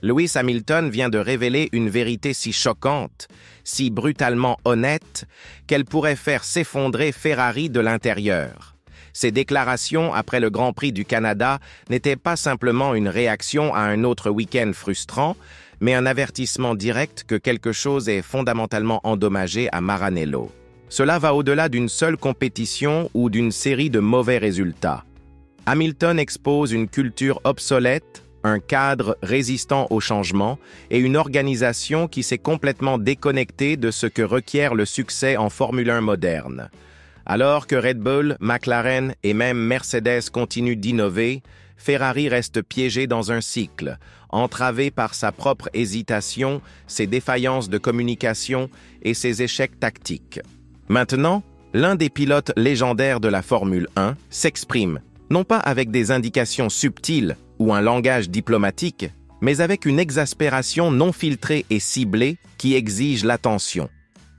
Lewis Hamilton vient de révéler une vérité si choquante, si brutalement honnête, qu'elle pourrait faire s'effondrer Ferrari de l'intérieur. Ses déclarations après le Grand Prix du Canada n'étaient pas simplement une réaction à un autre week-end frustrant, mais un avertissement direct que quelque chose est fondamentalement endommagé à Maranello. Cela va au-delà d'une seule compétition ou d'une série de mauvais résultats. Hamilton expose une culture obsolète, un cadre résistant au changement et une organisation qui s'est complètement déconnectée de ce que requiert le succès en Formule 1 moderne. Alors que Red Bull, McLaren et même Mercedes continuent d'innover, Ferrari reste piégé dans un cycle, entravé par sa propre hésitation, ses défaillances de communication et ses échecs tactiques. Maintenant, l'un des pilotes légendaires de la Formule 1 s'exprime, non pas avec des indications subtiles ou un langage diplomatique, mais avec une exaspération non filtrée et ciblée qui exige l'attention.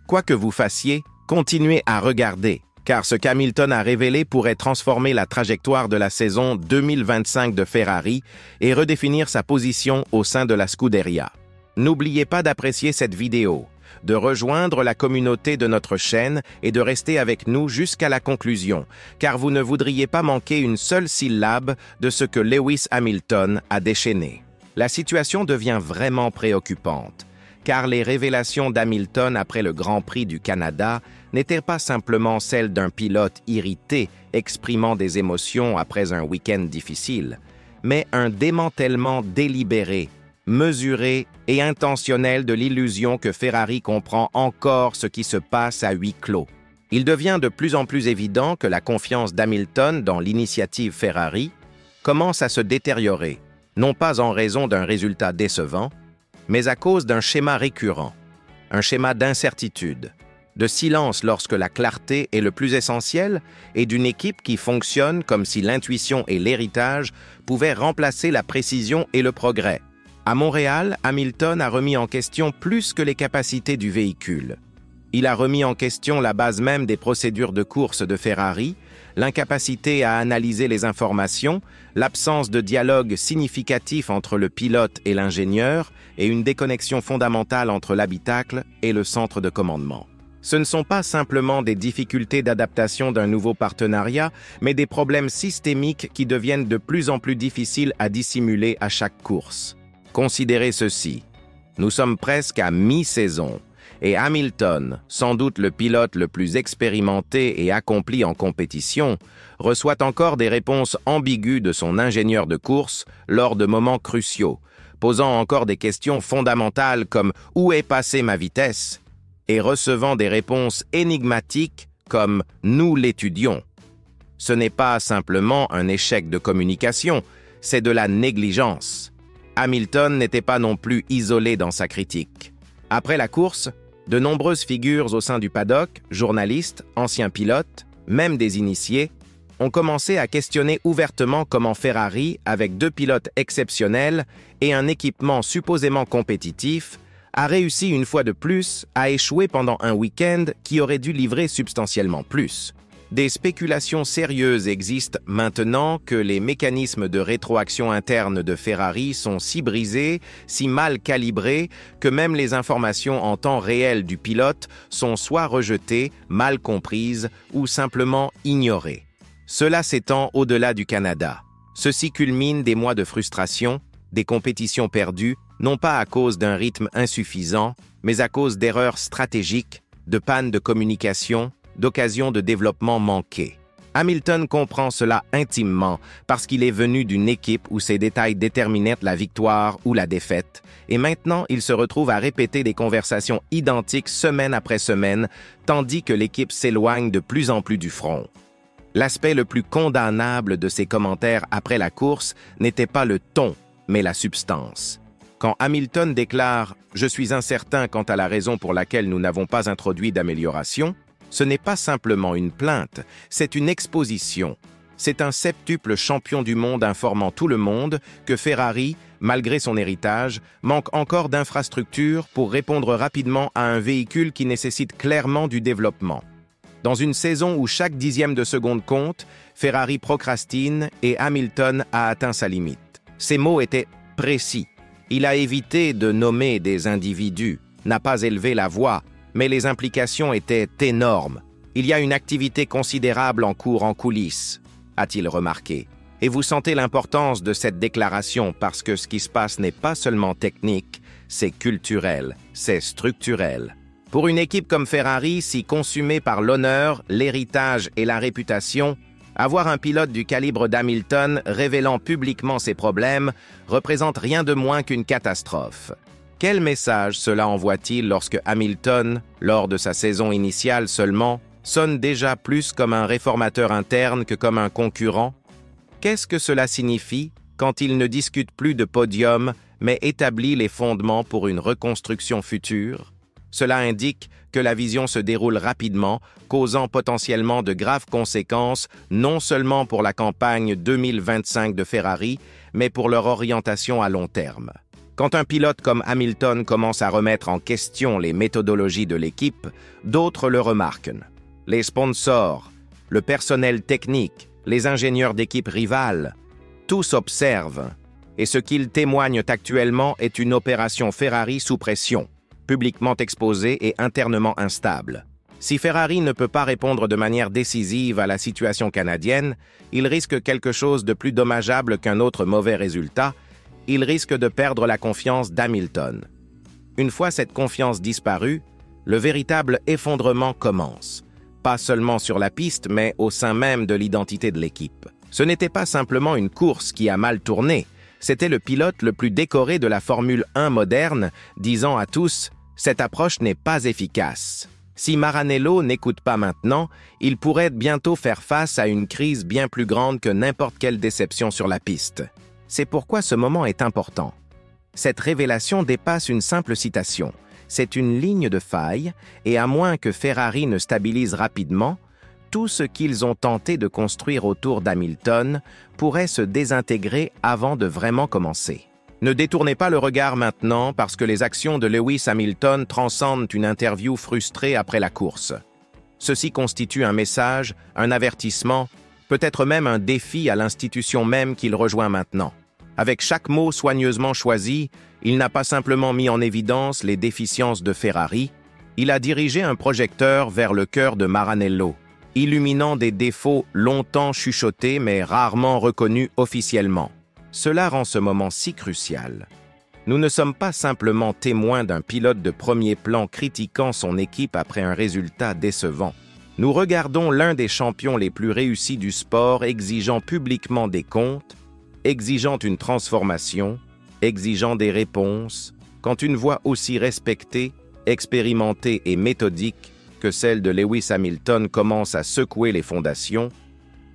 Quoi que vous fassiez, continuez à regarder, car ce qu'Hamilton a révélé pourrait transformer la trajectoire de la saison 2025 de Ferrari et redéfinir sa position au sein de la Scuderia. N'oubliez pas d'apprécier cette vidéo, de rejoindre la communauté de notre chaîne et de rester avec nous jusqu'à la conclusion, car vous ne voudriez pas manquer une seule syllabe de ce que Lewis Hamilton a déchaîné. La situation devient vraiment préoccupante, car les révélations d'Hamilton après le Grand Prix du Canada n'étaient pas simplement celles d'un pilote irrité exprimant des émotions après un week-end difficile, mais un démantèlement délibéré, mesuré et intentionnel de l'illusion que Ferrari comprend encore ce qui se passe à huis clos. Il devient de plus en plus évident que la confiance d'Hamilton dans l'initiative Ferrari commence à se détériorer, non pas en raison d'un résultat décevant, mais à cause d'un schéma récurrent, un schéma d'incertitude, de silence lorsque la clarté est le plus essentiel et d'une équipe qui fonctionne comme si l'intuition et l'héritage pouvaient remplacer la précision et le progrès. À Montréal, Hamilton a remis en question plus que les capacités du véhicule. Il a remis en question la base même des procédures de course de Ferrari, l'incapacité à analyser les informations, l'absence de dialogue significatif entre le pilote et l'ingénieur et une déconnexion fondamentale entre l'habitacle et le centre de commandement. Ce ne sont pas simplement des difficultés d'adaptation d'un nouveau partenariat, mais des problèmes systémiques qui deviennent de plus en plus difficiles à dissimuler à chaque course. Considérez ceci. Nous sommes presque à mi-saison et Hamilton, sans doute le pilote le plus expérimenté et accompli en compétition, reçoit encore des réponses ambiguës de son ingénieur de course lors de moments cruciaux, posant encore des questions fondamentales comme « Où est passée ma vitesse ?» et recevant des réponses énigmatiques comme « Nous l'étudions ». Ce n'est pas simplement un échec de communication, c'est de la négligence. Hamilton n'était pas non plus isolé dans sa critique. Après la course, de nombreuses figures au sein du paddock, journalistes, anciens pilotes, même des initiés, ont commencé à questionner ouvertement comment Ferrari, avec deux pilotes exceptionnels et un équipement supposément compétitif, a réussi une fois de plus à échouer pendant un week-end qui aurait dû livrer substantiellement plus. Des spéculations sérieuses existent maintenant que les mécanismes de rétroaction interne de Ferrari sont si brisés, si mal calibrés, que même les informations en temps réel du pilote sont soit rejetées, mal comprises ou simplement ignorées. Cela s'étend au-delà du Canada. Ceci culmine des mois de frustration, des compétitions perdues, non pas à cause d'un rythme insuffisant, mais à cause d'erreurs stratégiques, de pannes de communication, d'occasions de développement manquées. Hamilton comprend cela intimement parce qu'il est venu d'une équipe où ces détails déterminaient la victoire ou la défaite, et maintenant il se retrouve à répéter des conversations identiques semaine après semaine, tandis que l'équipe s'éloigne de plus en plus du front. L'aspect le plus condamnable de ces commentaires après la course n'était pas le ton, mais la substance. Quand Hamilton déclare « Je suis incertain quant à la raison pour laquelle nous n'avons pas introduit d'amélioration », ce n'est pas simplement une plainte, c'est une exposition. C'est un septuple champion du monde informant tout le monde que Ferrari, malgré son héritage, manque encore d'infrastructures pour répondre rapidement à un véhicule qui nécessite clairement du développement. Dans une saison où chaque dixième de seconde compte, Ferrari procrastine et Hamilton a atteint sa limite. Ces mots étaient précis. Il a évité de nommer des individus, n'a pas élevé la voix, mais les implications étaient énormes. Il y a une activité considérable en cours en coulisses, a-t-il remarqué. Et vous sentez l'importance de cette déclaration parce que ce qui se passe n'est pas seulement technique, c'est culturel, c'est structurel. Pour une équipe comme Ferrari, si consumée par l'honneur, l'héritage et la réputation, avoir un pilote du calibre d'Hamilton révélant publiquement ses problèmes représente rien de moins qu'une catastrophe. Quel message cela envoie-t-il lorsque Hamilton, lors de sa saison initiale seulement, sonne déjà plus comme un réformateur interne que comme un concurrent? Qu'est-ce que cela signifie quand il ne discute plus de podium, mais établit les fondements pour une reconstruction future? Cela indique que la vision se déroule rapidement, causant potentiellement de graves conséquences, non seulement pour la campagne 2025 de Ferrari, mais pour leur orientation à long terme. Quand un pilote comme Hamilton commence à remettre en question les méthodologies de l'équipe, d'autres le remarquent. Les sponsors, le personnel technique, les ingénieurs d'équipes rivales, tous observent, et ce qu'ils témoignent actuellement est une opération Ferrari sous pression, publiquement exposée et internement instable. Si Ferrari ne peut pas répondre de manière décisive à la situation canadienne, il risque quelque chose de plus dommageable qu'un autre mauvais résultat, il risque de perdre la confiance d'Hamilton. Une fois cette confiance disparue, le véritable effondrement commence. Pas seulement sur la piste, mais au sein même de l'identité de l'équipe. Ce n'était pas simplement une course qui a mal tourné, c'était le pilote le plus décoré de la Formule 1 moderne, disant à tous « Cette approche n'est pas efficace ». Si Maranello n'écoute pas maintenant, il pourrait bientôt faire face à une crise bien plus grande que n'importe quelle déception sur la piste. C'est pourquoi ce moment est important. Cette révélation dépasse une simple citation. C'est une ligne de faille, et à moins que Ferrari ne stabilise rapidement, tout ce qu'ils ont tenté de construire autour d'Hamilton pourrait se désintégrer avant de vraiment commencer. Ne détournez pas le regard maintenant parce que les actions de Lewis Hamilton transcendent une interview frustrée après la course. Ceci constitue un message, un avertissement, peut-être même un défi à l'institution même qu'il rejoint maintenant. Avec chaque mot soigneusement choisi, il n'a pas simplement mis en évidence les déficiences de Ferrari, il a dirigé un projecteur vers le cœur de Maranello, illuminant des défauts longtemps chuchotés mais rarement reconnus officiellement. Cela rend ce moment si crucial. Nous ne sommes pas simplement témoins d'un pilote de premier plan critiquant son équipe après un résultat décevant. Nous regardons l'un des champions les plus réussis du sport exigeant publiquement des comptes, exigeant une transformation, exigeant des réponses, quand une voix aussi respectée, expérimentée et méthodique que celle de Lewis Hamilton commence à secouer les fondations,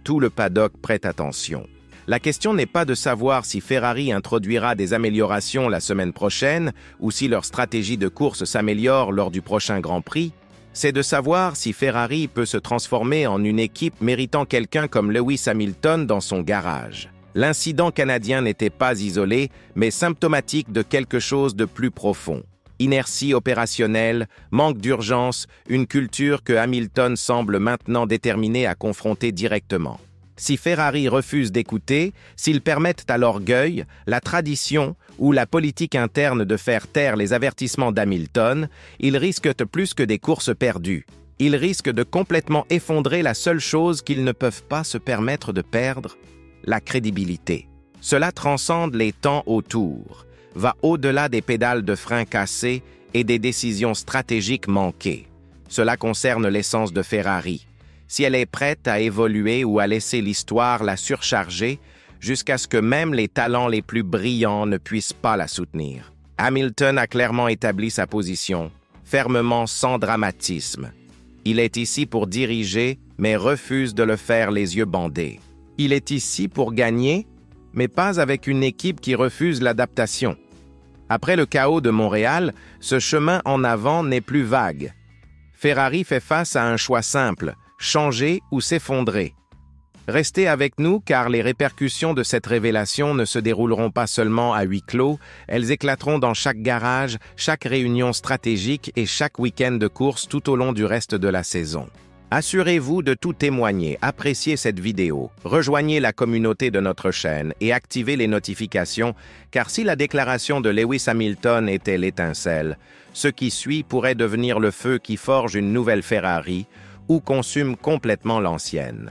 tout le paddock prête attention. La question n'est pas de savoir si Ferrari introduira des améliorations la semaine prochaine ou si leur stratégie de course s'améliore lors du prochain Grand Prix, c'est de savoir si Ferrari peut se transformer en une équipe méritant quelqu'un comme Lewis Hamilton dans son garage. L'incident canadien n'était pas isolé, mais symptomatique de quelque chose de plus profond. Inertie opérationnelle, manque d'urgence, une culture que Hamilton semble maintenant déterminé à confronter directement. Si Ferrari refuse d'écouter, s'ils permettent à l'orgueil, la tradition ou la politique interne de faire taire les avertissements d'Hamilton, ils risquent plus que des courses perdues. Ils risquent de complètement effondrer la seule chose qu'ils ne peuvent pas se permettre de perdre, la crédibilité. Cela transcende les temps autour, va au-delà des pédales de frein cassées et des décisions stratégiques manquées. Cela concerne l'essence de Ferrari. Si elle est prête à évoluer ou à laisser l'histoire la surcharger, jusqu'à ce que même les talents les plus brillants ne puissent pas la soutenir. Hamilton a clairement établi sa position, fermement sans dramatisme. Il est ici pour diriger, mais refuse de le faire les yeux bandés. Il est ici pour gagner, mais pas avec une équipe qui refuse l'adaptation. Après le chaos de Montréal, ce chemin en avant n'est plus vague. Ferrari fait face à un choix simple, changer ou s'effondrer. Restez avec nous car les répercussions de cette révélation ne se dérouleront pas seulement à huis clos, elles éclateront dans chaque garage, chaque réunion stratégique et chaque week-end de course tout au long du reste de la saison. Assurez-vous de tout témoigner, appréciez cette vidéo, rejoignez la communauté de notre chaîne et activez les notifications, car si la déclaration de Lewis Hamilton était l'étincelle, ce qui suit pourrait devenir le feu qui forge une nouvelle Ferrari ou consume complètement l'ancienne.